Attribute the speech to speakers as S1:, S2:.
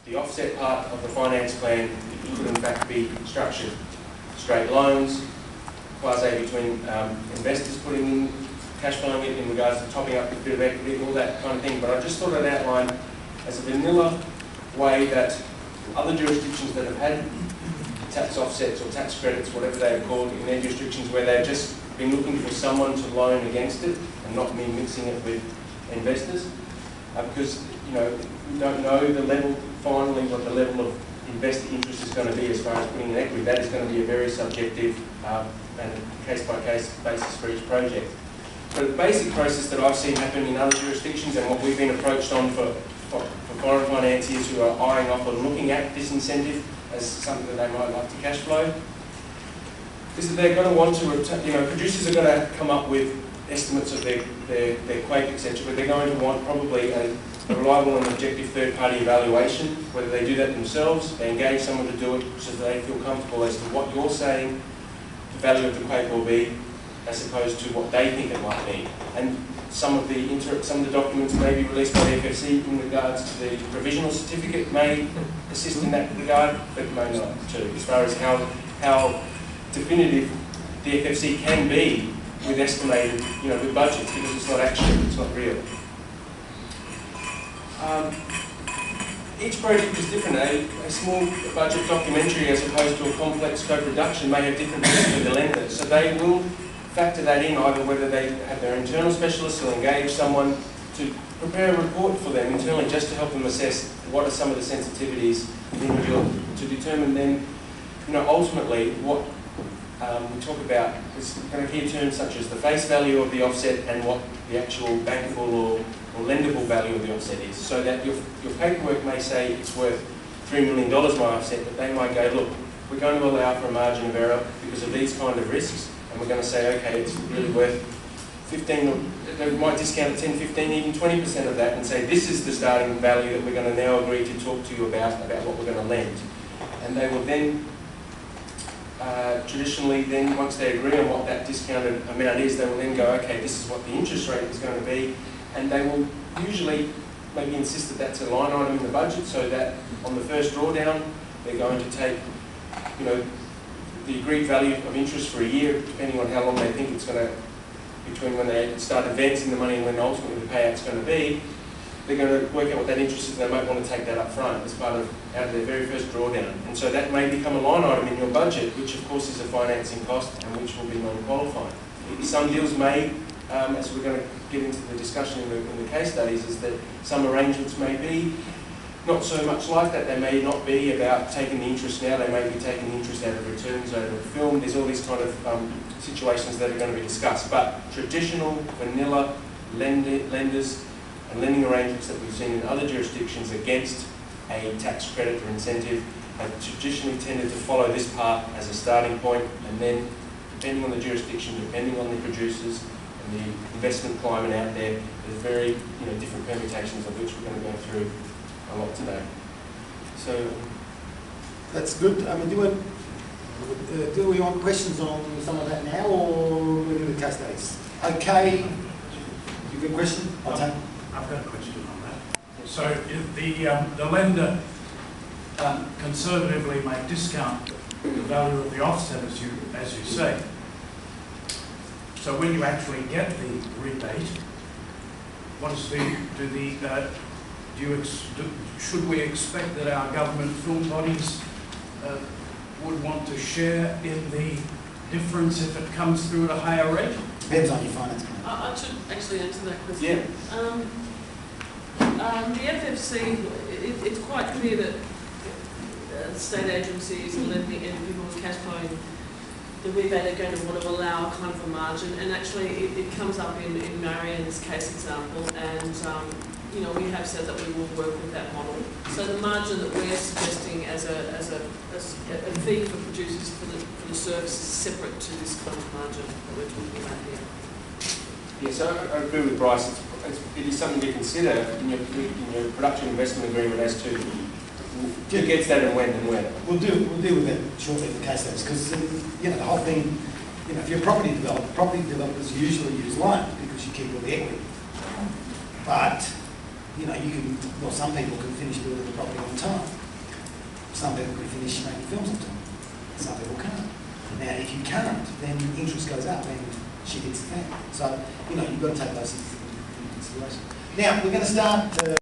S1: the offset part of the finance plan could in fact be structured straight loans, quasi between investors putting in, cash flowing it in regards to topping up with a bit of equity, all that kind of thing. But I just thought I'd outline as a vanilla way that other jurisdictions that have had tax offsets or tax credits, whatever they're called, in their jurisdictions where they've just been looking for someone to loan against it and not me mixing it with investors. Because, you know, we don't know the level, finally, what the level of investor interest is going to be as far as putting in equity. That is going to be a very subjective and case-by-case basis for each project. But the basic process that I've seen happen in other jurisdictions and what we've been approached on for foreign financiers who are eyeing off or looking at this incentive as something that they might like to cash flow, is that they're going to want to, you know, producers are going to come up with estimates of their quake, etc., but they're going to want probably a reliable and objective third-party evaluation, whether they do that themselves, they engage someone to do it so that they feel comfortable as to what you're saying the value of the quake will be, as opposed to what they think it might be. And some of the documents may be released by the FFC in regards to the provisional certificate may assist in that regard, but may not too, as far as how definitive the FFC can be with estimated, you know, with budgets, because it's not actual, it's not real. Each project is different. A small budget documentary as opposed to a complex co-production may have different risks with the lenders, so they will factor that in, either whether they have their internal specialists or engage someone to prepare a report for them internally just to help them assess what are some of the sensitivities to determine then, you know, ultimately what we talk about is going to hear terms such as the face value of the offset and what the actual bankable or lendable value of the offset is. So that your paperwork may say it's worth $3 million my offset, but they might go, look, we're going to allow for a margin of error because of these kind of risks, and we're going to say, okay, it's really worth 15, or they might discount 10, 15, even 20% of that and say, this is the starting value that we're going to now agree to talk to you about what we're going to lend. And they will then traditionally then, once they agree on what that discounted amount is, they will then go, okay, this is what the interest rate is going to be, and they will usually maybe insist that that's a line item in the budget, so that on the first drawdown, they're going to take, you know, the agreed value of interest for a year, depending on how long they think it's going to, between when they start advancing the money and when ultimately the payout's going to be. They're going to work out what that interest is, and they might want to take that up front as part of out of their very first drawdown. And so that may become a line item in your budget, which of course is a financing cost and which will be non-qualifying. Some deals may, as we're going to get into the discussion in the case studies, is that some arrangements may be not so much like that. They may not be about taking the interest now, they may be taking the interest out of returns over a film. There's all these kind of situations that are going to be discussed. But traditional, vanilla lenders and lending arrangements that we've seen in other jurisdictions against a tax credit or incentive have traditionally tended to follow this path as a starting point, and then depending on the jurisdiction, depending on the producers and the investment climate out there, there's very different permutations of which we're going to go through a lot today. So
S2: that's good. I mean, do we want questions on some of that now, or we're going to case studies? Okay. You got a question?
S3: I've got a question on that. So if the lender conservatively may discount the value of the offset, as you say. So when you actually get the rebate, what is should we expect that our government film bodies would want to share in the difference if it comes through at a higher rate?
S2: Depends on your finance plan.
S4: I should actually answer that question.
S1: Yeah.
S4: The FFC, it's quite clear that state agencies and lending and people with cash flowing, the rebate are going to want to allow kind of a margin, and actually it comes up in Marianne's case example, and we have said that we will work with that model. So the margin that we're suggesting as a fee for producers for the service is separate to this kind of margin that we're talking about here.
S1: Yeah, so I agree with Bryce. It is something to consider in your production investment agreement as to who gets that and when and where.
S2: We'll deal with that shortly in the case studies, because the whole thing, if you're a property developers usually use loans because you keep all the equity. But some people can finish building the property on time. Some people can finish making films on time. Some people can't. Now, if you can't, then interest goes up and shit hits the fan. So, you know, you've got to take those things into consideration. Now, we're going to start...